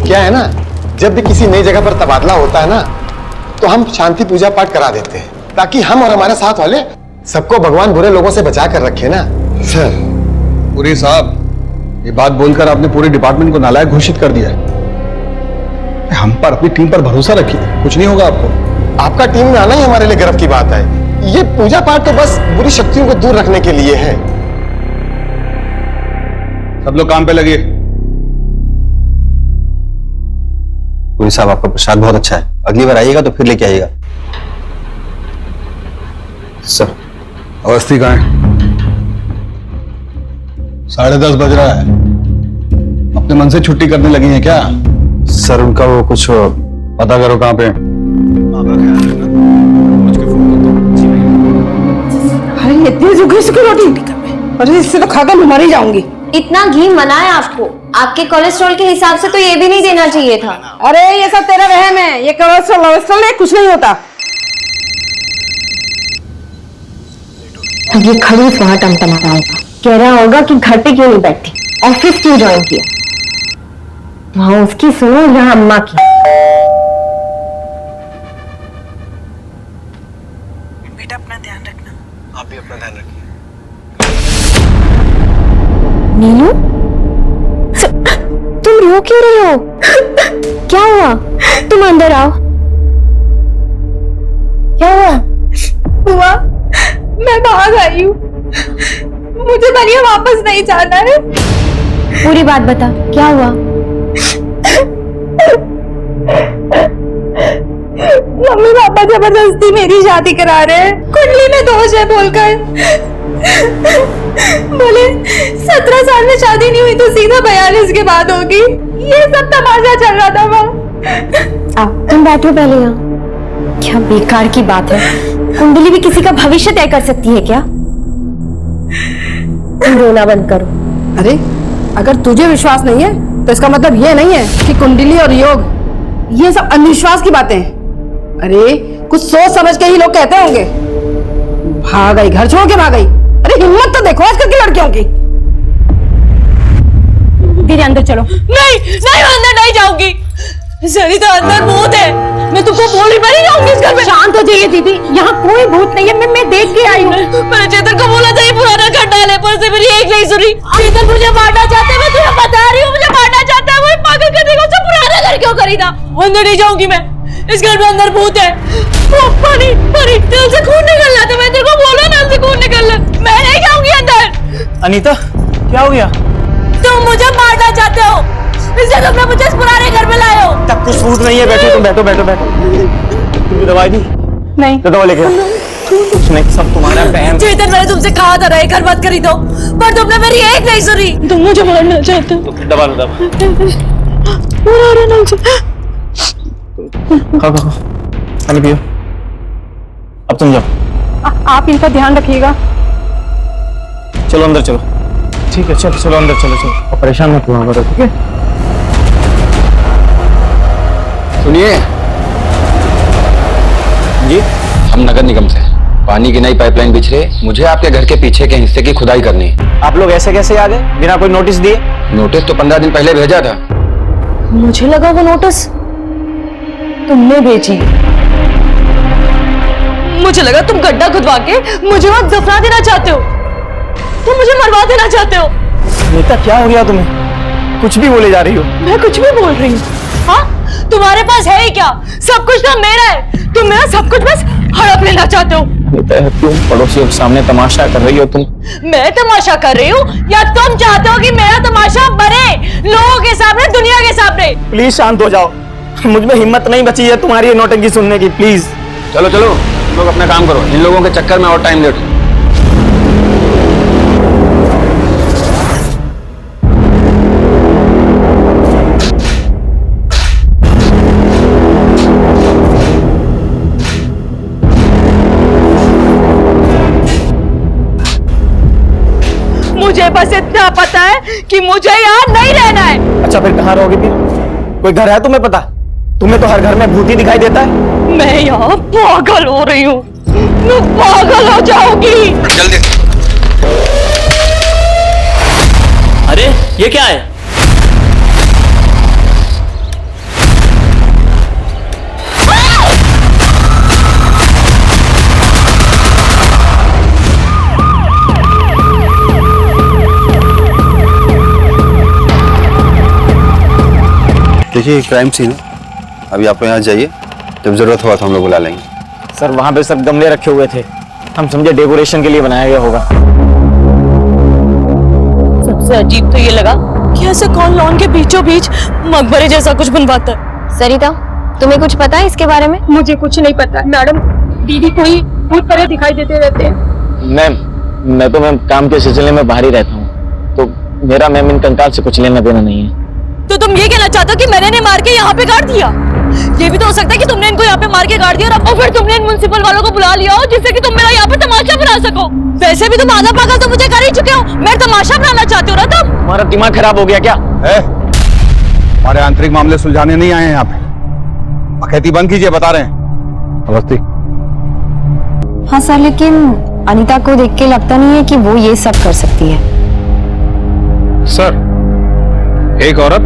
क्या है ना, जब भी किसी नई जगह पर तबादला होता है ना, तो हम शांति पूजा पाठ करा देते हैं, ताकि हम और हमारे साथ वाले सबको भगवान बुरे लोगों से बचा कर रखे ना। सर, पुरी साहब, ये बात बोलकर आपने पूरे डिपार्टमेंट को नालायक घोषित कर दिया है। हम पर, अपनी टीम पर भरोसा रखिए, कुछ नहीं होगा आपको। आपका टीम में आना ही हमारे लिए गर्व की बात है। ये पूजा पाठ तो बस बुरी शक्तियों को दूर रखने के लिए है। सब लोग काम पे लगिए। पुरी साहब, आपका प्रसाद बहुत अच्छा है, अगली बार आइएगा तो फिर लेके आइएगा। सर, अवस्थी कहाँ है? 10:30 बज रहा है, अपने मन से छुट्टी करने लगी हैं क्या? सर, उनका वो कुछ पता करो कहाँ पे। अरे इतनी सूखी रोटी, अरे इससे तो खाकर मैं मर ही जाऊंगी। इतना घी मना है आपको, आपके कोलेस्ट्रॉल के हिसाब से तो ये भी नहीं देना चाहिए था। अरे ये सब तेरा वहम है, ये कोलेस्ट्रॉल कुछ नहीं होता। ये खड़ूस वहां टमटमा रहा होगा, कह रहा होगा कि घर पे क्यों नहीं बैठती, ऑफिस क्यों ज्वाइन किया। वहां उसकी सुनो, यहाँ अम्मा की। बेटा अपना ध्यान रखना। आप भी अपना ध्यान रखिए। नीलू, तुम रो क्यों रही हो? क्या हुआ? तुम अंदर आओ। क्या हुआ? बुआ, मैं भाग आई हूँ, मुझे बनिया वापस नहीं जाना है। पूरी बात बता, क्या हुआ? मम्मी पापा जबरदस्ती मेरी शादी करा रहे हैं, कुंडली में दोष है बोलकर। बोले 17 साल में शादी नहीं हुई तो सीधा 42 के बाद होगी। ये सब तमाशा चल रहा था वहाँ। तुम बैठो पहले यहाँ। क्या बेकार की बात है, कुंडली भी किसी का भविष्य तय कर सकती है क्या? तुम रोना बंद करो। अरे अगर तुझे विश्वास नहीं है तो इसका मतलब ये नहीं है कि कुंडली और योग ये सब अंधविश्वास की बातें हैं। अरे कुछ सोच समझ के ही लोग कहते होंगे। भाग गई, घर छोड़ के भाग गई। अरे हिम्मत तो देखो आजकल की लड़कियों की। दीदी अंदर चलो। नहीं नहीं, मैं अंदर नहीं जाऊंगी। सरिता, अंदर भूत है, मैं तुमको बोली मैं नहीं जाऊंगी इस घर में। शांत हो जाइए दीदी, यहाँ कोई भूत नहीं है, मैं देख के आई हूँ। मैंने चेतन को बोला था ये पुराना घर डाले, पर से मेरी एक नहीं सुनी। चेतन मुझे मारना चाहते हैं, मैं तुझे बता रही हूँ, मुझे मारना चाहता है। वो पागल करने को उससे पुराना घर क्यों खरीदा? अंदर नहीं जाऊंगी मैं, इस घर में अंदर भूत है। वो पानी पानी, दिल से खून निकल रहा था, मैं तेरे को बोला ना, दिल से खून निकल रहा। मैं नहीं जाऊंगी अंदर। अनीता, क्या हो गया? तुम मुझे मारना चाहते हो, इसलिए तुमने मुझे इस पुराने घर में लाए हो। तब कुछ सूट नहीं है, बैठो तुम, बैठो बैठो बैठो। तुमने दवाई दी? नहीं। तो दवा लेके कुछ नहीं, सब तुम्हारा बहन। चेतन, मैंने तुमसे कहा था ना ये घर मत खरीदो, पर तुमने मेरी एक नहीं सुनी। तुम मुझे मारना चाहते हो। दबा लो, दबा। खाओ खाओ, पानी पियो। अब तुम जाओ। आप इनका ध्यान रखिएगा। चलो अंदर चलो। ठीक है, चलो चलो अंदर चलो चलो, और परेशान मत हुआ करो, ठीक है? सुनिए जी, हम नगर निगम से पानी की नई पाइपलाइन बिछ रही, मुझे आपके घर के पीछे के हिस्से की खुदाई करनी है। आप लोग ऐसे कैसे आ गए बिना कोई नोटिस दिए? नोटिस तो 15 दिन पहले भेजा था। मुझे लगा वो नोटिस तुमने भेजी। मुझे लगा तुम गड्ढा खुदवा के मुझे वहां दफना देना चाहते हो, तुम मुझे मरवा देना चाहते हो। नीता, क्या हो गया तुम्हें? कुछ भी बोले जा रही हो। मैं कुछ भी बोल रही हूँ? हाँ, तुम्हारे पास है ही क्या? सब कुछ तो मेरा है, तुम मेरा सब कुछ बस हड़प लेना चाहते हो। नीता, तुम पड़ोसियों के सामने तमाशा कर रही हो तुम। मैं तमाशा कर रही हूँ या तुम चाहते हो कि मेरा तमाशा बने लोगों के सामने, दुनिया के सामने? प्लीज शांत हो जाओ, मुझ में हिम्मत नहीं बची है तुम्हारी ये नौटंकी सुनने की, प्लीज। चलो चलो, तुम लोग अपना काम करो, इन लोगों के चक्कर में और टाइम लेट। मुझे बस इतना पता है कि मुझे यहाँ नहीं रहना है। अच्छा, फिर कहाँ रहोगे फिर? कोई घर है तुम्हें पता? तुम्हें तो हर घर में भूत ही दिखाई देता है। मैं यहाँ पागल हो रही हूँ, मैं पागल हो जाऊंगी। जल्दी। अरे ये क्या है? देखिए क्राइम सीन है, अभी आप यहाँ जाइए, जब जरूरत हुआ तो हम लोग बुला लेंगे। सर वहां पे सब गमले रखे हुए थे, हम समझे डेकोरेशन के लिए बनाया गया होगा। सबसे अजीब तो ये लगा कि ऐसे कौन लॉन के बीचों बीच मकबरे जैसा कुछ बनवाता है। सरिता, तुम्हें कुछ पता है इसके बारे में? मुझे कुछ नहीं पता मैडम, दीदी कोई भूत परे दिखाई देते रहते हैं। मैं तो मैम काम के सिलसिले में बाहर ही रहता हूँ, तो मेरा मैम इन कंकाल से कुछ लेना देना नहीं है। तो तुम ये कहना चाहते हो कि मैंने इन्हें मार के यहाँ पे गाड़ दिया? ये भी तो हो सकता है कि तुमने इनको यहाँ पे मार के गाड़ दिया और फिर तुमने इन म्युनिसिपल वालों को बुला लिया हो जिससे कि तुम मेरा यहाँ पे तमाशा बना सको। वैसे भी तुम आधा पागल तो मुझे कर ही चुके हो, मैं तमाशा बनाना चाहती हूँ ना तुम? तुम्हारा दिमाग खराब हो गया क्या? हमारे आंतरिक मामले सुलझाने नहीं आए हैं यहाँ पे, अखैती बंद कीजिए, बता रहे हैं। अवस्थी। हाँ सर, लेकिन अनीता को देख के लगता नहीं है कि वो ये सब कर सकती है। सर, एक औरत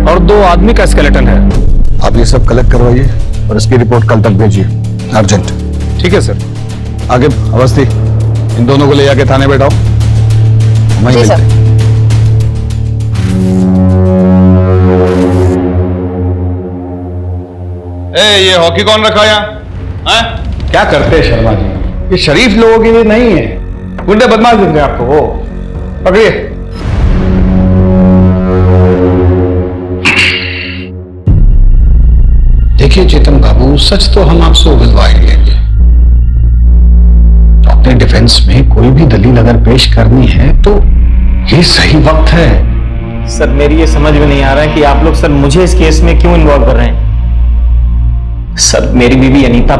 और 2 आदमी का स्केलेटन है। आप ये सब कलेक्ट करवाइए और इसकी रिपोर्ट कल तक भेजिए, अर्जेंट। ठीक है सर। आगे अवस्थी, इन दोनों को ले जाके थाने बैठाओ, वहीं जी सर। मिलते हैं। ये हॉकी कौन रखा यहाँ? क्या करते हैं शर्मा जी, ये शरीफ लोगों के लिए नहीं है, गुंडे बदमाश दिख रहे हैं आपको। वो पकड़िए। देखिए चेतन बाबू, सच तो हम आपसे उगलवा ही लेंगे, तो अपने डिफेंस में कोई भी दलील अगर पेश करनी है तो ये सही वक्त है। सर मेरी ये समझ में नहीं आ रहा है कि आप लोग सर मुझे इस केस में क्यों इन्वॉल्व कर रहे हैं। सर मेरी बीवी अनीता,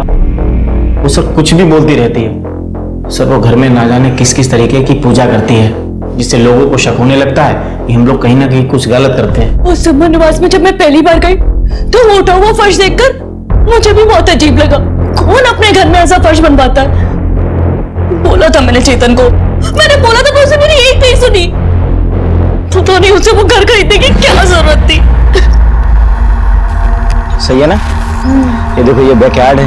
वो सर कुछ भी बोलती रहती है। सर वो घर में ना जाने किस किस तरीके की पूजा करती है, जिससे लोगों को शक होने लगता है कि हम लोग कहीं ना कहीं कुछ गलत करते हैं। उस सुमन निवास में जब मैं पहली बार गई तो वो उठा हुआ फर्श देखकर मुझे भी बहुत अजीब लगा। कौन अपने घर में ऐसा फर्श बनवाता है? बोला था मैंने चेतन को, मैंने बोला था, उसे मेरी एक नहीं सुनी। तो नहीं उसे वो घर खरीदने की क्या जरूरत थी? सही है ना? ये देखो ये बैकयार्ड है।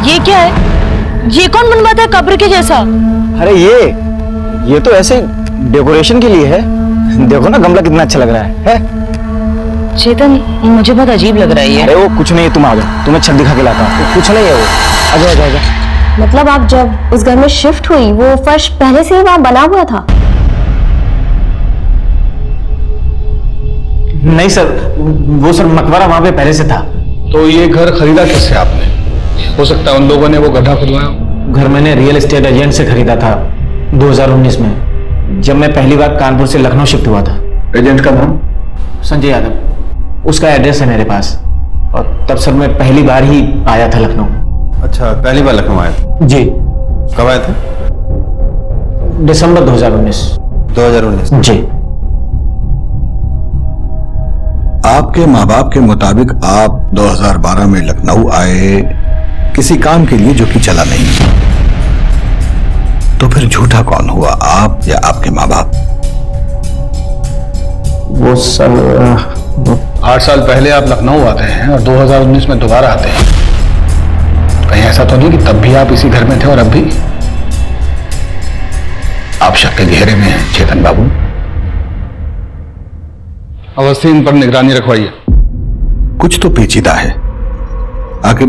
ये क्या है? ये कौन बनवाता है कब्र के जैसा? अरे ये तो ऐसे डेकोरेशन के लिए है। देखो ना गमला कितना अच्छा लग रहा है? चेतन मुझे बहुत अजीब लग रहा है ये। अरे वो कुछ नहीं है, तुम आ जाओ, तुम्हें छत दिखा के लाता हूँ। कुछ नहीं है वो, आ जाओ आ जाओ। मतलब आप जब उस घर में शिफ्ट हुई, वो फर्श पहले से ही वहां बना हुआ था? नहीं सर, वो सर मकबरा वहां पे पहले से था। तो ये घर खरीदा किससे आपने? हो सकता है उन लोगों ने वो गड्ढा खुदवाया। घर मैंने रियल एस्टेट एजेंट से खरीदा था 2019 में, जब मैं पहली बार कानपुर से लखनऊ शिफ्ट हुआ था। एजेंट का नाम? संजय यादव, उसका एड्रेस है मेरे पास। और तब सर मैं पहली बार ही आया था लखनऊ। अच्छा, पहली बार लखनऊ आए थे? जी। कब आए थे? दिसंबर 2019। 2019। जी। आपके माँ बाप के मुताबिक आप 2012 में लखनऊ आए किसी काम के लिए जो कि चला नहीं, तो फिर झूठा कौन हुआ, आप या आपके माँ बाप? वो सर 8 साल पहले आप लखनऊ आते हैं और 2019 में दोबारा आते हैं। कहीं ऐसा तो नहीं कि तब भी आप इसी घर में थे और अब भी? आप शक के घेरे में हैं चेतन बाबू। अवस्थी, इन पर निगरानी रखवाइए। कुछ तो पेचीदा है। आखिर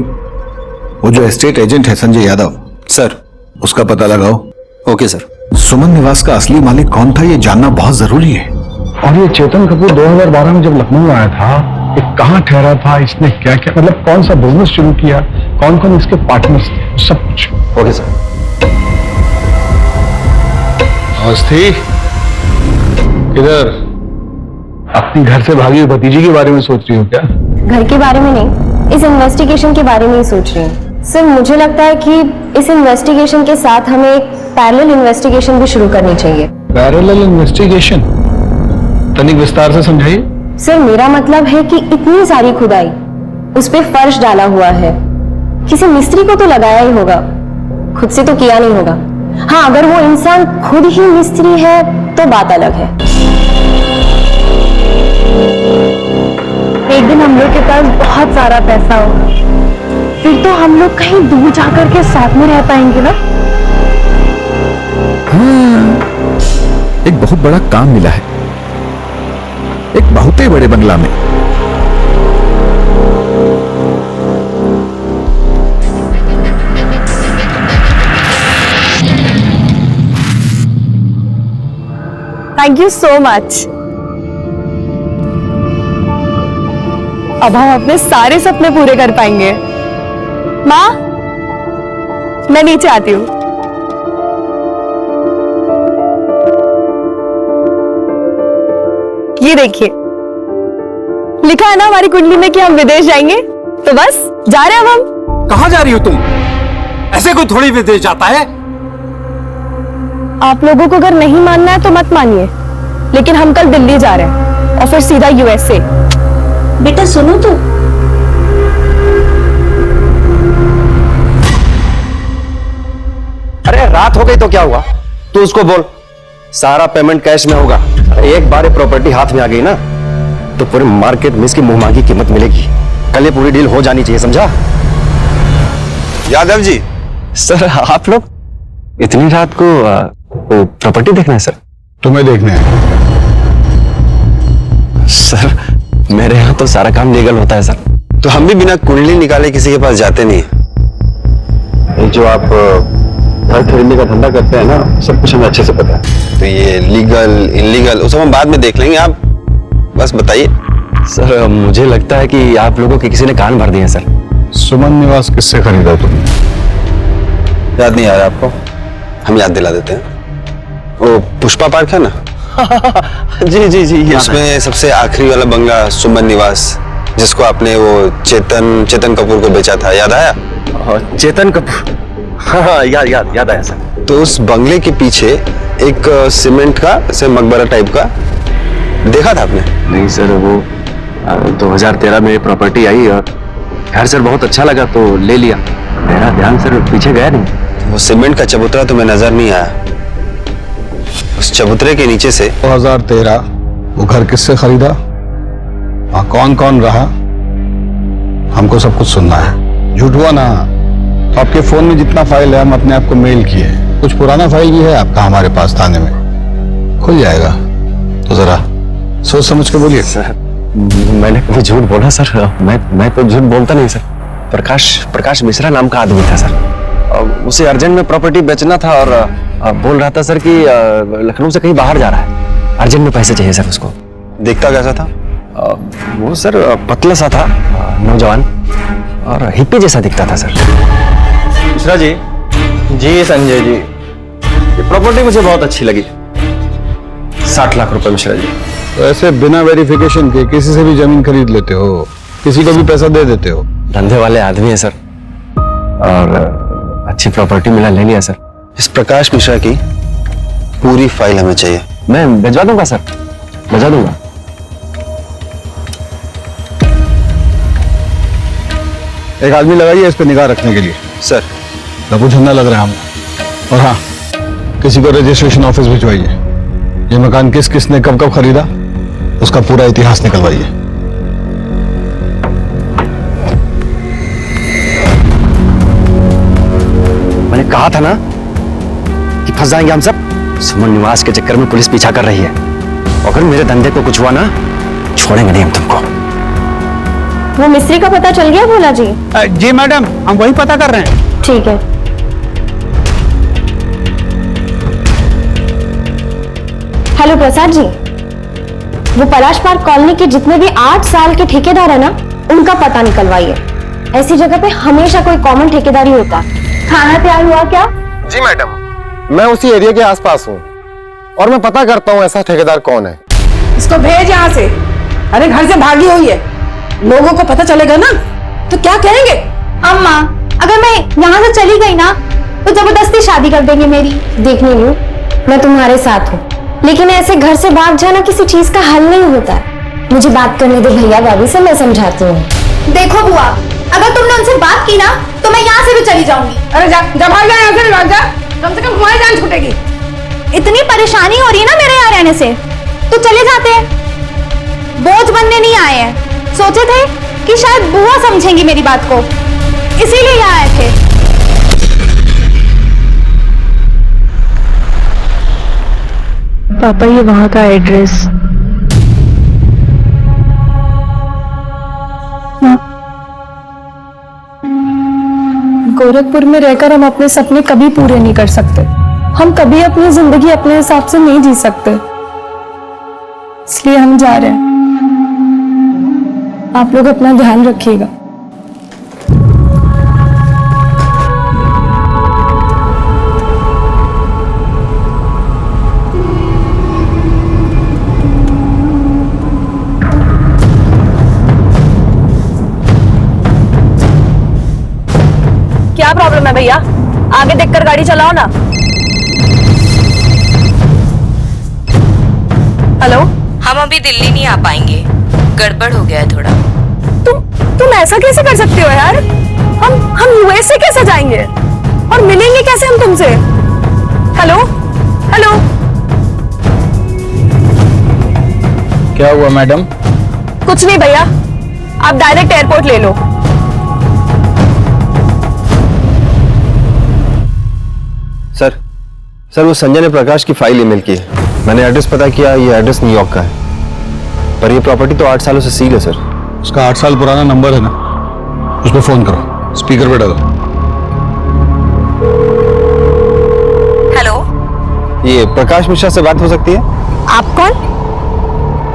वो जो एस्टेट एजेंट है संजय यादव, सर, उसका पता लगाओ। Okay sir. सुमन निवास का असली मालिक कौन था, ये जानना बहुत जरूरी है। और ये चेतन कपूर 2012 में जब लखनऊ आया था, ये कहाँ ठहरा था, इसने क्या क्या, मतलब कौन सा बिजनेस शुरू किया, कौन कौन इसके पार्टनर्स थे, सब कुछ। Okay sir. अवस्थी, किधर? अपनी घर से भागी हुई भतीजी के बारे में सोच रही हो क्या? घर के बारे में नहीं, इस इन्वेस्टिगेशन के बारे में ही सोच रही हूँ। सर मुझे लगता है कि इस इन्वेस्टिगेशन के साथ हमें एक पैरेलल इन्वेस्टिगेशन भी शुरू करनी चाहिए। Parallel investigation? तनिक विस्तार से समझाइए। सर मेरा मतलब है कि इतनी सारी खुदाई, उस पे फर्श डाला हुआ है, किसी मिस्त्री को तो लगाया ही होगा, खुद से तो किया नहीं होगा। हाँ, अगर वो इंसान खुद ही मिस्त्री है तो बात अलग है। एक दिन हम लोग के पास बहुत सारा पैसा होगा, फिर तो हम लोग कहीं दूर जाकर के साथ में रह पाएंगे ना। हाँ, एक बहुत बड़ा काम मिला है। बहुते बड़े बंगला में। Thank you so much. अब हम अपने सारे सपने पूरे कर पाएंगे। माँ, मैं नीचे आती हूँ। ये देखिए, लिखा है ना हमारी कुंडली में कि हम विदेश जाएंगे, तो बस जा रहे हैं अब हम। कहां जा रही हो तुम? ऐसे कोई थोड़ी विदेश जाता है। आप लोगों को अगर नहीं मानना है तो मत मानिए, लेकिन हम कल दिल्ली जा रहे हैं और फिर सीधा यूएसए। बेटा सुनो तो, अरे रात हो गई तो क्या हुआ? तू उसको बोल सारा पेमेंट कैश में होगा। एक बार ये प्रॉपर्टी हाथ में आ गई ना तो पूरे मार्केट में इसकी मुंहमांगी कीमत मिलेगी। कल ये पूरी डील हो जानी चाहिए, समझा? यादव जी, सर आप लोग इतनी रात को प्रॉपर्टी देखना है सर? तुम्हें देखने हैं। सर मेरे यहाँ तो सारा काम लीगल होता है सर। तो हम भी बिना कुंडली निकाले किसी के पास जाते नहीं। ये जो आप घर खरीदने का धंधा करते हैं ना, सब कुछ हमें अच्छे से पता है। तो ये लीगल इनलीगल उस हम बाद में देख लेंगे, आप बस बताइए। सर मुझे लगता है कि आप लोगों के किसी ने कान भर दिए हैं सर। सुमन निवास किससे खरीदा तुमने? याद नहीं आ रहा आपको? हम याद दिला देते हैं। वो पुष्पा पार्क है ना? जी जी जी, उसमें सबसे आखिरी वाला बंगला सुमन निवास, जिसको आपने वो चेतन कपूर को बेचा था, याद आया? चेतन कपूर, हाँ याद आया सर। तो उस बंगले के पीछे एक सीमेंट का से मकबरा टाइप का देखा था आपने? नहीं सर, वो 2013 में प्रॉपर्टी आई और यार सर बहुत अच्छा लगा तो ले लिया। मेरा ध्यान सर पीछे गया नहीं। वो सीमेंट का चबूतरा तुम्हें नजर नहीं आया? उस चबूतरे के नीचे से 2013 वो घर किससे खरीदा? वहां कौन कौन रहा? हमको सब कुछ सुनना है। झूठ हुआ ना तो आपके फोन में जितना फाइल है हम अपने आप को मेल किए। कुछ पुराना फाइल भी है आपका हमारे पास थाने में, खुल जाएगा। तो जरा सोच समझ के बोलिए। सर मैंने कभी झूठ बोला सर? मैं तो झूठ बोलता नहीं सर। प्रकाश मिश्रा नाम का आदमी था सर, उसे अर्जेंट में प्रॉपर्टी बेचना था और बोल रहा था सर कि लखनऊ से कहीं बाहर जा रहा है, अर्जेंट में पैसे चाहिए सर उसको। दिखता कैसा था? वो सर पतला सा था, नौजवान और हिप्पी जैसा दिखता था सर। मिश्रा जी, जी संजय जी, ये प्रॉपर्टी मुझे बहुत अच्छी लगी। 60 लाख रुपए मिश्रा जी। तो ऐसे बिना वेरिफिकेशन के किसी से भी जमीन खरीद लेते हो, किसी को भी पैसा दे देते हो? धंधे वाले आदमी है सर और अच्छी प्रॉपर्टी मिला, ले लिया सर। इस प्रकाश मिश्रा की पूरी फाइल हमें चाहिए। मैं भिजवा दूंगा सर, भिजवा दूंगा। एक आदमी लगाइए इस पे निगाह रखने के लिए। सर लघु झंडा लग रहा है हमें। और हाँ, किसी को रजिस्ट्रेशन ऑफिस भिजवाइए। ये मकान किसने कब कब खरीदा उसका पूरा इतिहास निकलवाइए। मैंने कहा था ना कि फंस जाएंगे हम सब। सुमन निवास के चक्कर में पुलिस पीछा कर रही है। अगर मेरे धंधे को कुछ हुआ ना, छोड़ेंगे नहीं हम तुमको। वो मिस्त्री का पता चल गया भोला जी? जी मैडम, हम वही पता कर रहे हैं। ठीक है। हेलो प्रसाद जी, वो पलाश पार्क कॉलोनी के जितने भी 8 साल के ठेकेदार है ना, उनका पता निकलवाइए। ऐसी जगह पे हमेशा कोई कॉमन ठेकेदारी होता। खाना तैयार हुआ क्या? जी मैडम, मैं उसी एरिया के आसपास हूँ और मैं पता करता हूँ ऐसा ठेकेदार कौन है। इसको भेज यहाँ से। अरे घर से भागी हुई है, लोगों को पता चलेगा ना तो क्या कहेंगे? अम्मा, अगर मैं यहाँ से चली गई ना तो जबरदस्ती शादी कर देंगे मेरी। देख नीलू, मैं तुम्हारे साथ हूँ, लेकिन ऐसे घर से भाग जाना किसी चीज का हल नहीं होता है। मुझे बात करने दो भैया भाभी से, मैं समझाती हूँ। देखो बुआ, अगर तुमने उनसे बात की ना तो मैं यहाँ से भी चली जाऊंगी। अरे जा भाग जा यहाँ से, भाग जा, कम से कम हमारी जान छूटेगी। इतनी परेशानी हो रही है ना मेरे यहाँ रहने से, तो चले जाते हैं। बोझ बनने नहीं आए हैं। सोचे थे कि शायद बुआ समझेंगी मेरी बात को, इसीलिए यहाँ आए थे। पापा, ये वहां का एड्रेस। गोरखपुर में रहकर हम अपने सपने कभी पूरे नहीं कर सकते। हम कभी अपनी जिंदगी अपने हिसाब से नहीं जी सकते, इसलिए हम जा रहे हैं। आप लोग अपना ध्यान रखिएगा। क्या प्रॉब्लम है भैया? आगे देखकर गाड़ी चलाओ ना। हेलो, हम अभी दिल्ली नहीं आ पाएंगे, गड़बड़ हो गया है थोड़ा। तुम ऐसा कैसे कर सकते हो यार? हम यूएसए कैसे जाएंगे और मिलेंगे कैसे हम तुमसे? हेलो हेलो, क्या हुआ मैडम? कुछ नहीं भैया, आप डायरेक्ट एयरपोर्ट ले लो। सर वो संजय ने प्रकाश की फाइल ईमेल की है। मैंने एड्रेस पता किया, ये एड्रेस न्यूयॉर्क का है, पर ये प्रॉपर्टी तो 8 सालों से सील है सर। उसका 8 साल पुराना नंबर है ना, उस पर फोन करो, स्पीकर पे डालो। हेलो, ये प्रकाश मिश्रा से बात हो सकती है? आप कौन?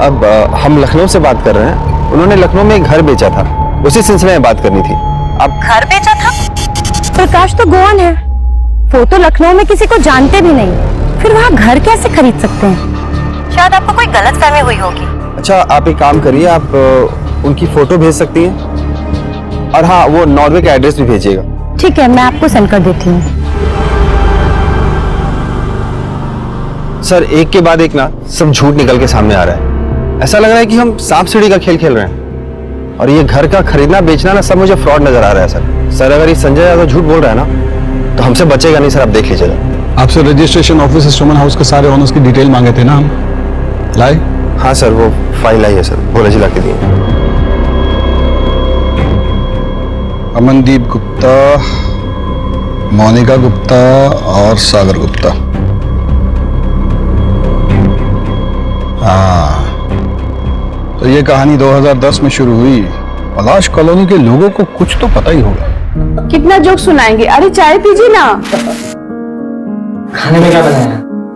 अब हम लखनऊ से बात कर रहे हैं। उन्होंने लखनऊ में एक घर बेचा था, उसी सिलसिले में बात करनी थी। आप घर बेचा था? प्रकाश तो गोवन है, वो तो लखनऊ में किसी को जानते भी नहीं, फिर वहाँ घर कैसे खरीद सकते हैं? शायद आपको कोई गलतफहमी हुई होगी। अच्छा, आप एक काम करिए, आप उनकी फोटो भेज सकती हैं, और हाँ, वो नॉर्वे का एड्रेस भी भेजिएगा। ठीक है, मैं आपको सेंड कर देती हूँ। सर एक के बाद एक ना सब झूठ निकल के सामने आ रहा है। ऐसा लग रहा है कि हम सांप सीढ़ी का खेल खेल रहे हैं, और ये घर का खरीदना बेचना ना सब मुझे फ्रॉड नजर आ रहा है सर। अगर ये संजय यादव झूठ बोल रहा है ना, तो हमसे बचेगा नहीं सर, आप देख लीजिएगा। आपसे रजिस्ट्रेशन ऑफिस सुमन हाउस के सारे ओनर्स की डिटेल मांगे थे ना हम, लाए? हाँ सर, वो फाइल आई है सर, भोला जी ला के दिए। अमनदीप गुप्ता, मोनिका गुप्ता और सागर गुप्ता। हाँ, तो ये कहानी 2010 में शुरू हुई। पलाश कॉलोनी के लोगों को कुछ तो पता ही होगा। कितना जोक सुनाएंगे? अरे चाय पीजिए ना। खाने में क्या बनाया?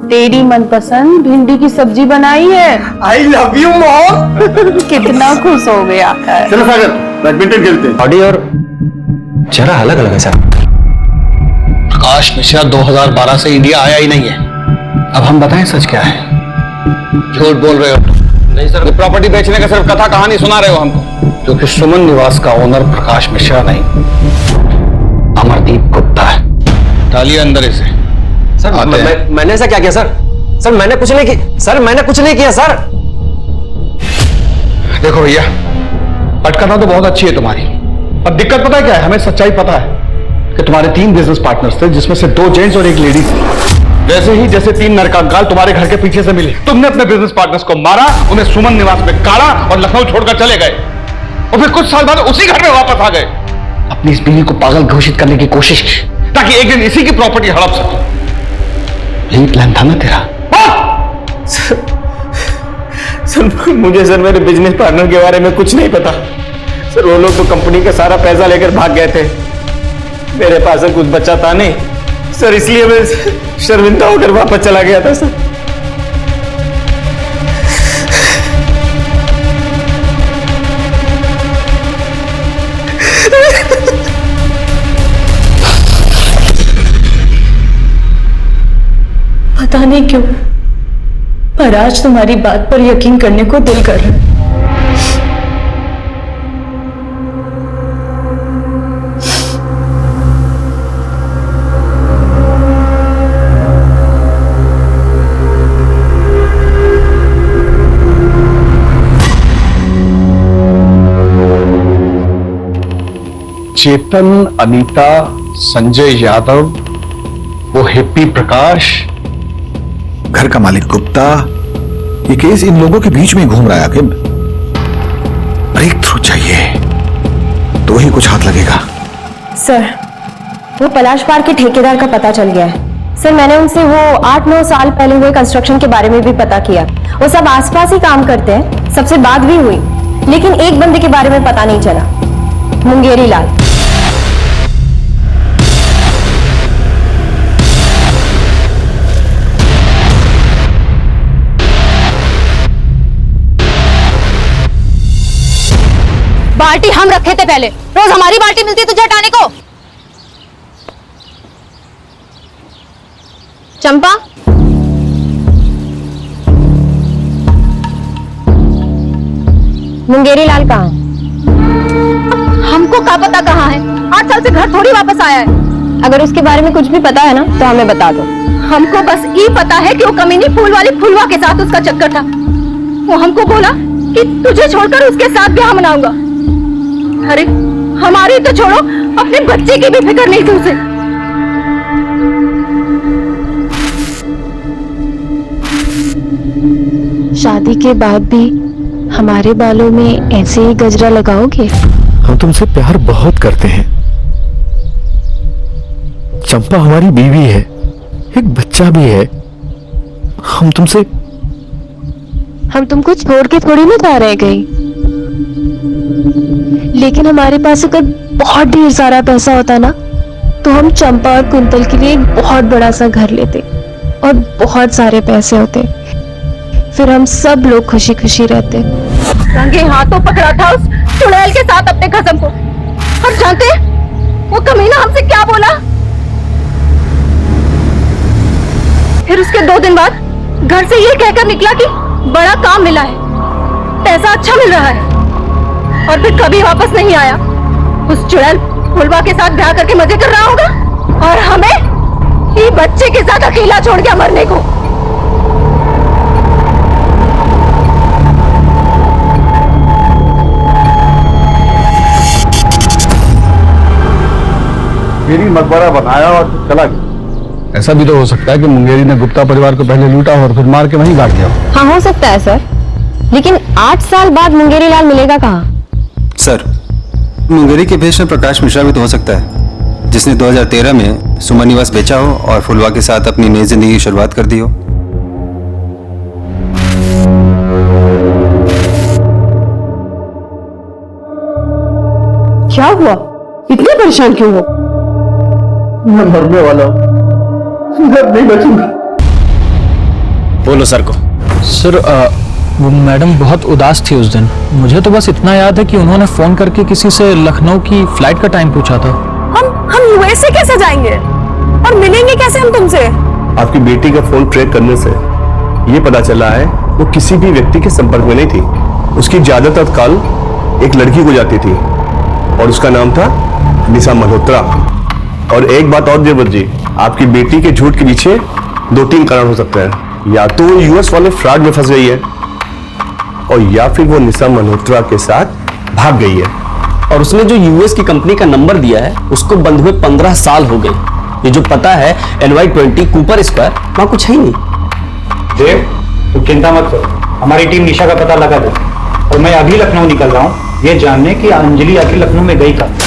तेरी मनपसंद भिंडी की सब्जी बनाई है। I love you mom. कितना खुश हो गया। चलो सागर, बैडमिंटन खेलते हैं। बॉडी और चेहरा अलग अलग है सर। प्रकाश मिश्रा 2012 से इंडिया आया ही नहीं है। अब हम बताएं सच क्या है? झूठ बोल रहे हो? नहीं सर, प्रॉपर्टी बेचने का सिर्फ कथा कहानी सुना रहे हो हमको। क्योंकि सुमन निवास का ओनर प्रकाश मिश्रा नहीं, अमरदीप गुप्ता है। डालिए अंदर इसे। सर मैंने ऐसा क्या किया सर? सर मैंने कुछ नहीं किया सर, मैंने कुछ नहीं किया सर। देखो भैया, पटकना तो बहुत अच्छी है तुम्हारी, पर दिक्कत पता है क्या है? हमें सच्चाई पता है कि तुम्हारे 3 बिजनेस पार्टनर्स थे, जिसमें से 2 जेंट्स और 1 लेडी थी। वैसे ही जैसे 3 नरकंकाल तुम्हारे घर के पीछे से मिले, तुमने अपने बिजनेस पार्टनर्स को मारा, उन्हें सुमन निवास में काढ़ा और लखनऊ छोड़कर चले गए, और फिर कुछ साल बाद उसी घर में वापस आ गए। अपनी इस बीवी को पागल घोषित करने की कोशिश की, ताकि एक दिन इसी की प्रॉपर्टी हड़प सको। यही प्लान था ना तेरा? सर मुझे सर मेरे बिजनेस पार्टनर के बारे में कुछ नहीं पता सर। वो लोग तो कंपनी का सारा पैसा लेकर भाग गए थे, मेरे पास कुछ बचा था नहीं सर, इसलिए मैं शर्मिंदा होकर वापस चला गया था सर। पता नहीं क्यों, पर आज तुम्हारी बात पर यकीन करने को दिल कर रहा है। चेतन, अनीता, संजय यादव, वो हिप्पी प्रकाश, घर का मालिक गुप्ता, ये केस इन लोगों के बीच में घूम रहा है। आखिर ब्रेक थ्रू चाहिए तो ही कुछ हाथ लगेगा। सर, वो पलाश पार्क के ठेकेदार का पता चल गया है। सर मैंने उनसे वो 8-9 साल पहले हुए कंस्ट्रक्शन के बारे में भी पता किया। वो सब आसपास ही काम करते हैं, सबसे बात भी हुई, लेकिन एक बंदे के बारे में पता नहीं चला, मुंगेरी लाल। बाल्टी हम रखे थे पहले, रोज हमारी बाल्टी मिलती है तुझे हटाने को। चंपा, मुंगेरी लाल कहाँ है? हमको क्या पता कहाँ है, 8 साल से घर थोड़ी वापस आया है। अगर उसके बारे में कुछ भी पता है ना तो हमें बता दो। हमको बस ये पता है कि वो कमीनी फूल वाली फुलवा के साथ उसका चक्कर था। वो हमको बोला कि तुझे छोड़कर उसके साथ ब्याह मनाऊंगा। अरे हमारी तो छोड़ो, अपने बच्चे की भी फिक्र नहीं थी उसे। शादी के बाद भी हमारे बालों में ऐसे ही गजरा लगाओगे? हम तुमसे प्यार बहुत करते हैं चंपा, हमारी बीवी है, एक बच्चा भी है। हम तुमको छोड़ के थोड़ी ना जा रहे कहीं। लेकिन हमारे पास अगर बहुत ढेर सारा पैसा होता ना तो हम चंपा और कुंतल के लिए एक बहुत बड़ा सा घर लेते और बहुत सारे पैसे होते, फिर हम सब लोग खुशी खुशी रहते। रंगे हाथों पकड़ा था उस चुड़ैल के साथ अपने कसम को। और जानते वो कमीना हमसे क्या बोला? फिर उसके 2 दिन बाद घर से ये कहकर निकला कि बड़ा काम मिला है, पैसा अच्छा मिल रहा है, और फिर कभी वापस नहीं आया। उस चुड़ैल फुलवा के साथ ब्याह करके मजे कर रहा होगा और हमें ये बच्चे के साथ अकेला छोड़ के मरने को। मेरी मकबरा बनाया और फिर चला गया। ऐसा भी तो हो सकता है कि मुंगेरी ने गुप्ता परिवार को पहले लूटा और फिर मार के वहीं गाड़ दिया। हाँ, हो सकता है सर, लेकिन 8 साल बाद मुंगेरी लाल मिलेगा कहाँ? सर, मुंगेरी के भेष में प्रकाश मिश्रा भी तो हो सकता है, जिसने 2013 में सुमन निवास बेचा हो और फुलवा के साथ अपनी नई जिंदगी की शुरुआत कर दी हो। क्या हुआ, इतने परेशान क्यों हो? मैं मरने वाला हूँ, घर नहीं बचूंगा। बोलो सर को। सर वो मैडम बहुत उदास थी उस दिन। मुझे तो बस इतना याद है कि उन्होंने फोन करके किसी से लखनऊ की फ्लाइट का टाइम पूछा था। हम यूएसए कैसे जाएंगे और मिलेंगे कैसे हम तुमसे? आपकी बेटी का फोन ट्रैक करने से ये पता चला है वो किसी भी व्यक्ति के संपर्क में नहीं थी। उसकी ज्यादातर कॉल एक लड़की को जाती थी और उसका नाम था निशा मल्होत्रा। और एक बात और देवव्रत जी, आपकी बेटी के झूठ के पीछे 2-3 कारण हो सकते हैं। या तो वो यूएस वाले फ्रॉड में फंस गई है और या फिर वो निशा मल्होत्रा के साथ भाग गई है। और उसने जो यूएस की कंपनी का नंबर दिया है उसको बंद हुए 15 साल हो गए। ये जो पता है NY20 कूपर स्क्वायर, वहां कुछ है ही नहीं। देव, तू चिंता मत करो, हमारी टीम निशा का पता लगा दे। और मैं अभी लखनऊ निकल रहा हूँ ये जानने कि अंजलि आखिर लखनऊ में गई कब।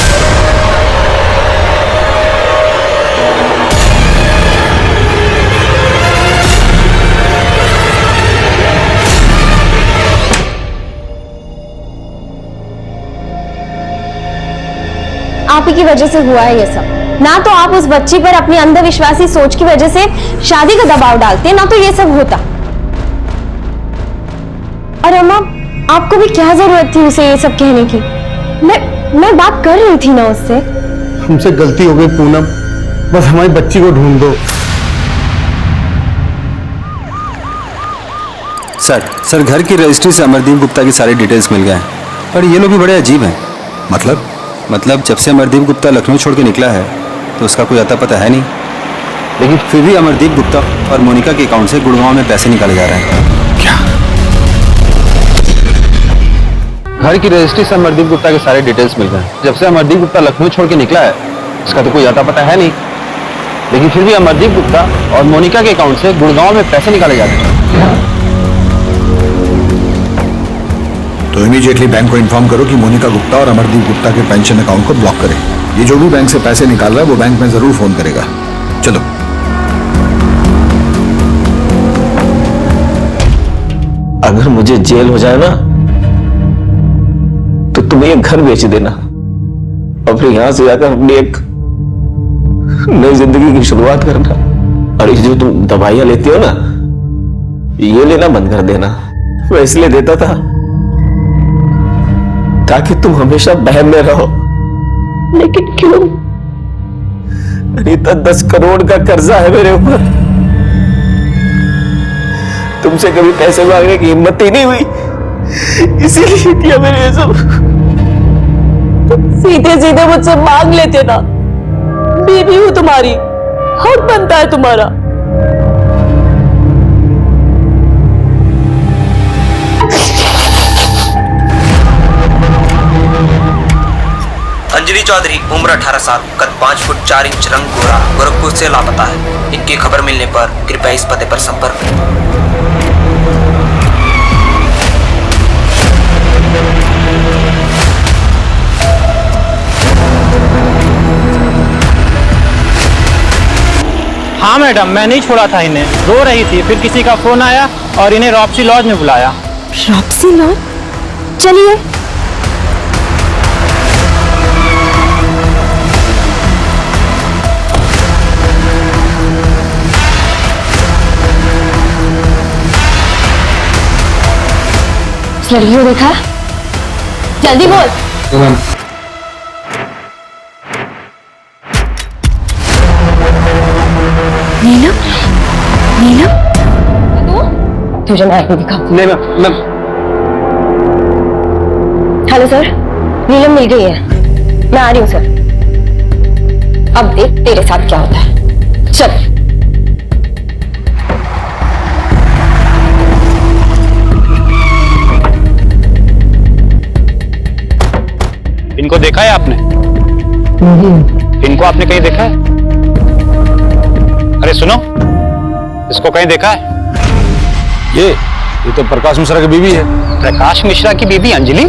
आप ही की वजह से हुआ है ये सब। ना तो आप उस बच्ची पर अपनी अंधविश्वासी सोच की वजह से शादी का दबाव डालते, ना तो ये सब होता। और अम्मा, आपको भी क्या जरूरत थी उसे ये सब कहने की? मैं बात कर रही थी ना उससे। हमसे गलती हो गई पूनम, बस हमारी बच्ची को ढूंढ दो। सर घर की रजिस्ट्री से अमरदीप गुप्ता की सारी डिटेल्स मिल गए हैं, पर ये लोग भी बड़े अजीब हैं। मतलब जब से अमरदीप गुप्ता लखनऊ छोड़ के निकला है तो उसका कोई अता पता है नहीं, लेकिन फिर भी अमरदीप गुप्ता और मोनिका के अकाउंट से गुड़गांव में पैसे निकाले जा रहे हैं। क्या? घर की रजिस्ट्री से अमरदीप गुप्ता के सारे डिटेल्स मिल गए। जब से अमरदीप गुप्ता लखनऊ छोड़ के निकला है उसका तो कोई अता पता है नहीं, लेकिन फिर भी अमरदीप गुप्ता और मोनिका के अकाउंट से गुड़गांव में पैसे निकाले जा रहे हैं। तो इमीडिएटली बैंक को इन्फॉर्म करो कि मोनिका गुप्ता और अमरदीप गुप्ता के पेंशन अकाउंट को ब्लॉक करें। ये जो भी बैंक से पैसे निकाल रहा है वो बैंक में जरूर फोन करेगा। चलो। अगर मुझे जेल हो जाए ना तो तुम ये घर बेच देना और फिर यहां से जाकर अपनी एक नई जिंदगी की शुरुआत करना। और ये जो तुम दवाइयां लेती हो ना, ये लेना बंद कर देना। मैं इसलिए देता था ताकि तुम हमेशा बहम में रहो। लेकिन क्यों? अनीता 10 करोड़ का कर्जा है मेरे ऊपर। तुमसे कभी पैसे मांगने की हिम्मत ही नहीं हुई, इसीलिए किया मैंने ये सब। सीधे सीधे मुझसे मांग लेते ना, बीवी हूं तुम्हारी, हक बनता है तुम्हारा। अंजलि चौधरी, उम्र 18 साल, कद 5 फुट 4 इंच, रंग गोरा, गोरखपुर से लापता है। इनकी खबर मिलने पर कृपया इस पते पर संपर्क करें। हाँ मैडम, मैं नहीं छोड़ा था इन्हें, रो रही थी, फिर किसी का फोन आया और इन्हें रॉप्सी लॉज में बुलाया। रॉप्सी लॉज? चलिए। इस लड़की को देखा? जल्दी बोल। नीलम, नीलम, तुझे मैं आगे दिखा। नहीं मैम। हेलो सर, नीलम मिल गई है, मैं आ रही हूँ सर। अब देख तेरे साथ क्या होता है। चल। इनको देखा है आपने? इनको आपने कहीं देखा है? अरे सुनो, इसको कहीं देखा है? ये तो प्रकाश मिश्रा की बीवी है। प्रकाश मिश्रा की बीवी अंजलि?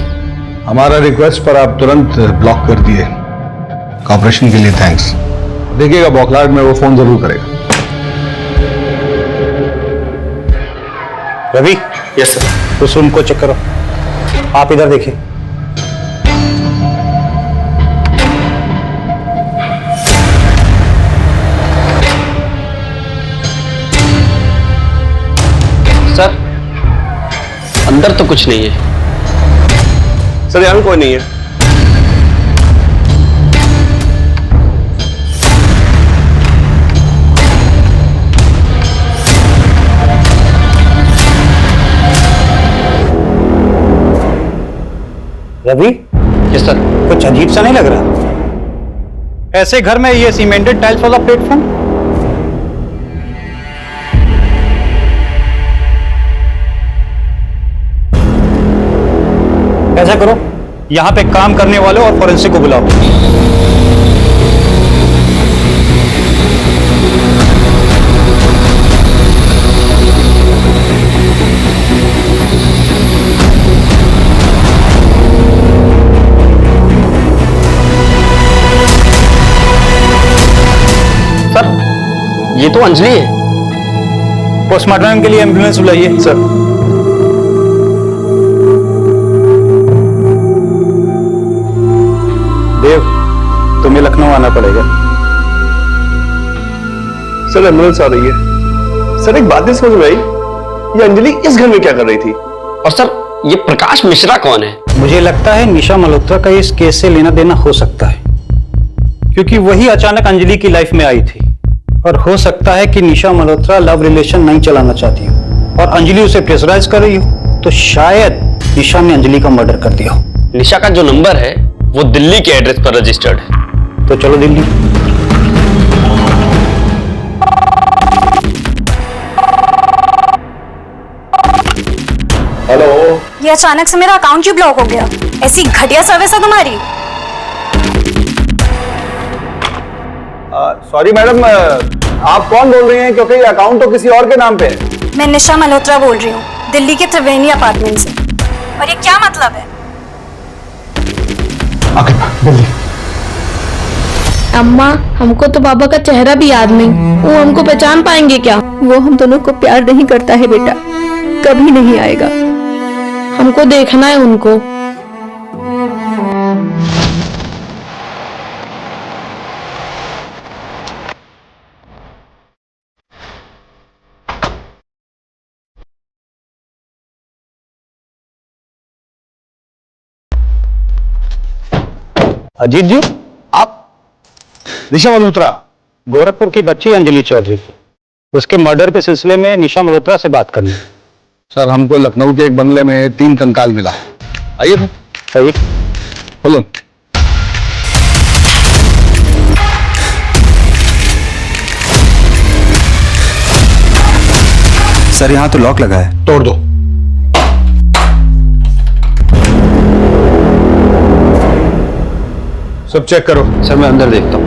हमारा रिक्वेस्ट पर आप तुरंत ब्लॉक कर दिए। कॉपरेशन के लिए थैंक्स। देखिएगा बौखलाहट में वो फोन जरूर करेगा। रवि। Yes sir. उस रूम को चेक करो। आप इधर देखिए। सर, अंदर तो कुछ नहीं है। सर यहाँ कोई नहीं है। रवि? Yes sir. कुछ अजीब सा नहीं लग रहा? ऐसे घर में ये सीमेंटेड टाइल्स वाला प्लेटफॉर्म? ऐसा करो, यहां पे काम करने वालों और फोरेंसिक को बुलाओ। सर, ये तो अंजलि है। पोस्टमार्टम के लिए एम्बुलेंस बुलाइए। सर। देव, तुम्हें लखनऊ आना पड़ेगा। सर एम्बुलेंस आ रही है। सर एक बात नहीं समझ में आई, ये अंजलि इस घर में क्या कर रही थी? और सर, ये प्रकाश मिश्रा कौन है? मुझे लगता है निशा मल्होत्रा का इस केस से लेना देना हो सकता है, क्योंकि वही अचानक अंजलि की लाइफ में आई थी। और हो सकता है कि निशा मल्होत्रा लव रिलेशन नहीं चलाना चाहती हो और अंजलि उसे प्रेशराइज कर रही हो, तो शायद निशा ने अंजलि का मर्डर कर दिया हो। निशा का जो नंबर है वो दिल्ली के एड्रेस पर रजिस्टर्ड है। तो चलो दिल्ली। हेलो। ये अचानक से मेरा अकाउंट ही ब्लॉक हो गया। ऐसी घटिया सर्विस है तुम्हारी। सॉरी मैडम, आप कौन बोल रही हैं? क्योंकि ये अकाउंट तो किसी और के नाम पे है। मैं निशा मल्होत्रा बोल रही हूँ, दिल्ली के त्रिवेणी अपार्टमेंट से। और ये क्या मतलब है? जल्दी। अम्मा, हमको तो बाबा का चेहरा भी याद नहीं, वो हमको पहचान पाएंगे क्या? वो हम दोनों को प्यार नहीं करता है बेटा, कभी नहीं आएगा। हमको देखना है उनको। अजीत जी, आप निशा मल्होत्रा? गोरखपुर की बच्ची अंजलि चौधरी, उसके मर्डर के सिलसिले में निशा मल्होत्रा से बात करनी। सर, हमको लखनऊ के एक बंगले में 3 कंकाल मिला है। आइए सर। सही। बोलो। सर, यहाँ तो लॉक लगा है। तोड़ दो। सब चेक करो। सर, मैं अंदर देखता हूँ।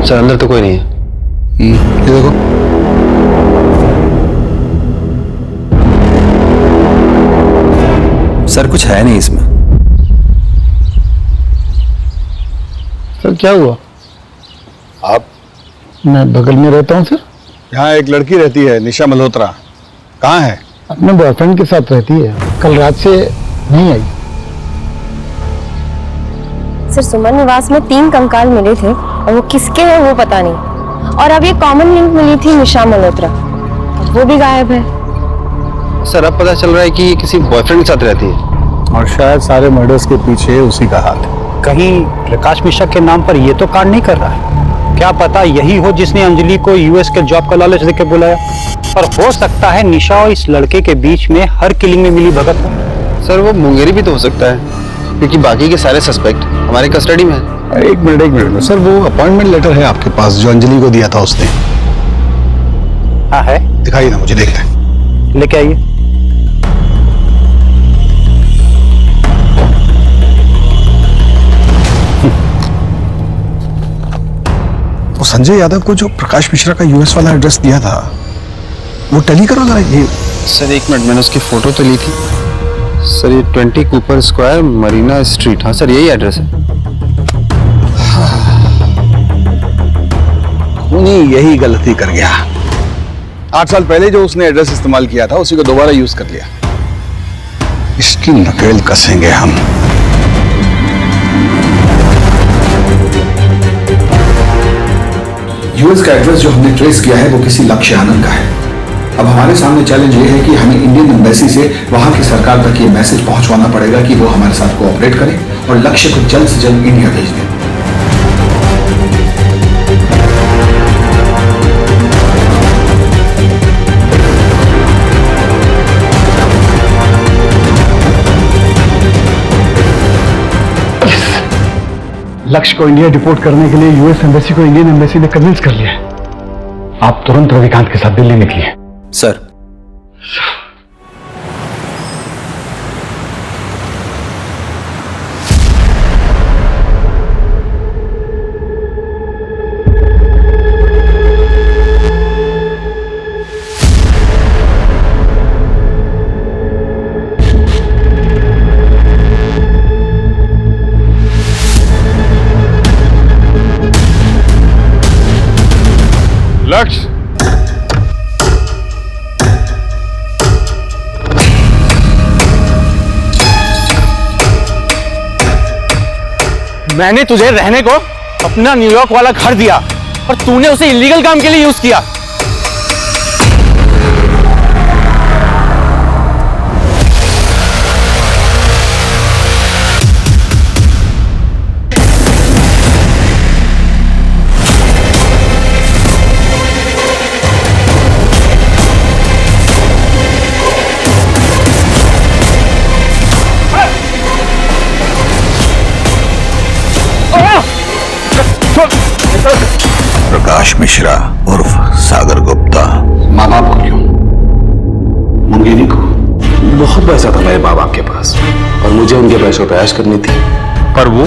सर, अंदर तो कोई नहीं है। ये देखो। सर, कुछ है नहीं इसमें। सर, क्या हुआ? आप? मैं बगल में रहता हूँ सर। यहाँ एक लड़की रहती है, निशा मल्होत्रा। कहाँ है? अपने बॉयफ्रेंड के साथ रहती है, कल रात से नहीं आई। सर, सुमन निवास में 3 कंकाल मिले थे और वो किसके हैं वो पता नहीं। और अब ये कॉमन लिंक मिली थी निशा मल्होत्रा, वो भी गायब है। सर, अब पता चल रहा है कि ये किसी बॉयफ्रेंड के साथ रहती है और शायद सारे मर्डर्स के पीछे उसी का हाथ है। कहीं प्रकाश मिश्रा के नाम पर ये तो कांड नहीं कर रहा है? क्या पता यही हो जिसने अंजलि को यूएस के जॉब का लालच देकर बुलाया। और हो सकता है निशा और इस लड़के के बीच में हर किलिंग में मिली भगत हो। सर, वो मुंगेरी भी तो हो सकता है, क्योंकि बाकी के सारे सस्पेक्ट हमारे कस्टडी में है। एक मिनट सर, वो अपॉइंटमेंट लेटर है आपके पास जो अंजलि को दिया था उसने? हाँ है। दिखाइए ना, मुझे देखना है। लेके आइए। वो संजय यादव को जो प्रकाश मिश्रा का यूएस वाला एड्रेस दिया था, वो टैली करो जरा। ये सर, एक मिनट, मैंने उसकी फोटो तो ली थी। सर, ये 20 कूपर स्क्वायर, मरीना स्ट्रीट। हाँ सर, यही एड्रेस है। नहीं, यही गलती कर गया। 8 साल पहले जो उसने एड्रेस इस्तेमाल किया था उसी को दोबारा यूज कर लिया। इसकी नकेल कसेंगे हम। यूएस का एड्रेस जो हमने ट्रेस किया है वो किसी लक्ष्य आनंद का है। अब हमारे सामने चैलेंज ये है कि हमें इंडियन एम्बेसी से वहां की सरकार तक ये मैसेज पहुंचवाना पड़ेगा कि वो हमारे साथ कोऑपरेट करें और लक्ष्य को जल्द से जल्द इंडिया भेज दें। लक्ष्य को इंडिया डिपोर्ट करने के लिए यूएस एम्बेसी को इंडियन एम्बेसी ने कन्विंस कर लिया है। आप तुरंत रविकांत के साथ दिल्ली निकलिए। सर, लक्ष्य, मैंने तुझे रहने को अपना न्यूयॉर्क वाला घर दिया और तूने उसे इलीगल काम के लिए यूज किया। प्रकाश मिश्रा उर्फ सागर गुप्ता। माँ बाप को क्यों? मुंगेरी को। बहुत पैसा था मेरे माँ बाप के पास और मुझे उनके पैसों पे ऐश करनी थी, पर वो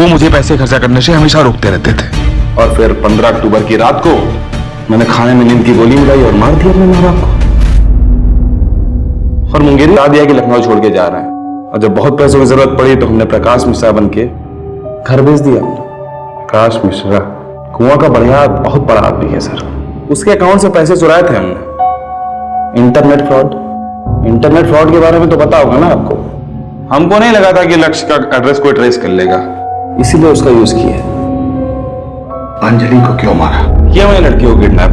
मुझे पैसे खर्चा करने से हमेशा रोकते रहते थे। और फिर 15 अक्टूबर की रात को मैंने खाने में नींद की गोली मिलाई और मार दिया अपने माँ बाप को। और मुंगेरी बता दिया कि लखनऊ छोड़ के जा रहे हैं। और जब बहुत पैसों की जरूरत पड़ी तो हमने प्रकाश मिश्रा बन के घर भेज दिया। प्रकाश मिश्रा कुआं का बढ़िया बहुत बड़ा आदमी है सर। उसके अकाउंट से पैसे चुराए थे हमने। इंटरनेट फ्रॉड के बारे में तो पता होगा ना आपको। हमको नहीं लगा था कि लक्ष्य का एड्रेस कोई ट्रेस कर लेगा, इसीलिए उसका यूज किया। अंजलि को क्यों मारा? किया मैंने लड़की को किडनैप,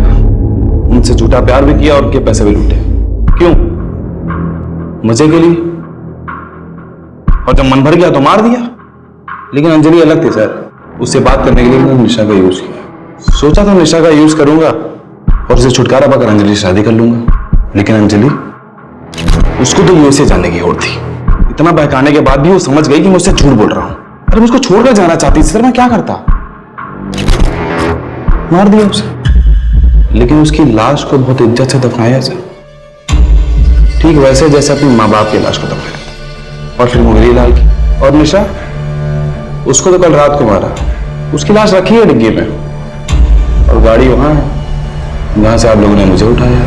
उनसे झूठा प्यार भी किया और उनके पैसे भी लूटे। क्यों? मजे के लिए। और जब मन भर गया तो मार दिया। लेकिन अंजलि अलग थी सर, उससे बात करने के लिए मैंने निशा का यूज किया। सोचा था निशा का यूज करूंगा और उसे छुटकारा पाकर अंजलि से शादी कर लूंगा। लेकिन अंजलि, उसको तो यूएसए जाने की होड़ थी। इतना बहकाने के बाद भी वो समझ गई कि मैं उससे झूठ बोल रहा हूं। अरे मैं उसको छोड़कर जाना चाहती थी सर, मैं क्या करता? मार दिया उसे। लेकिन उसकी लाश को बहुत इज्जत से दफनाया सर, ठीक वैसे जैसे अपने माँ बाप की लाश को दफनाया। और फिर मुरली लाल की और निशा, उसको तो कल रात को मारा। उसकी लाश रखी है डिग्गी में और गाड़ी वहां है जहां से आप लोगों ने मुझे उठाया।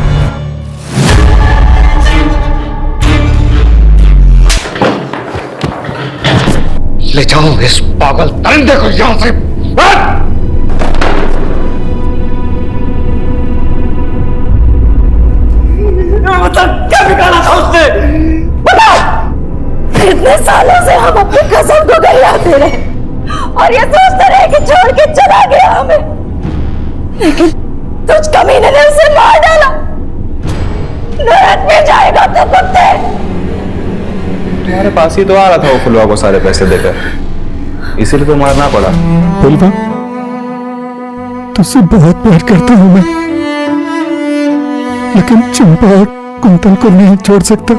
ले जाओ इस पागल दरिंदे को यहां से। बता क्या बिगाड़ा था उसने? बता! इतने सालों से हम अपनी कसम को गलियाते रहे और ये सोचते रहे कि छोड़ के चला गया हमें, लेकिन तुझ कमीने ने उसे मार डाला। नरक में जाएगा तो कुत्ते। तुम्हारे पास ही तो आ रहा था वो फुलवा को सारे पैसे देकर, इसीलिए तो मारना पड़ा। फुलवा, तुझसे बहुत प्यार करता हूं मैं, लेकिन चंपा और कुंतल को नहीं छोड़ सकता।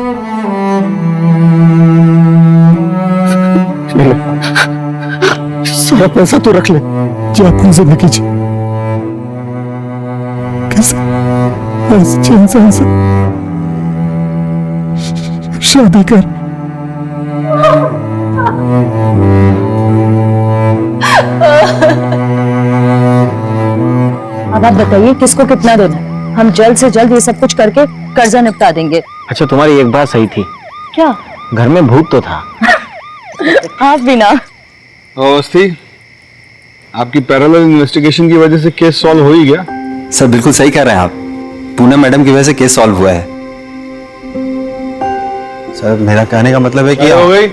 सारा पैसा तो रख ले, जो अपनी जिंदगी जी कैसे अच्छे इंसान से शादी कर। अब आप बताइए किसको कितना देना है? हम जल्द से जल्द ये सब कुछ करके कर्जा निपटा देंगे। अच्छा, तुम्हारी एक बात सही थी। क्या? घर में भूत तो था। आप भी ना। अवस्थी, आपकी पैरेलल इन्वेस्टिगेशन की वजह से केस सॉल्व हो ही गया। सर बिल्कुल सही कह रहे हैं आप, पूनम मैडम की वजह से केस सॉल्व हुआ है। सर मेरा कहने का मतलब है कि हो गई।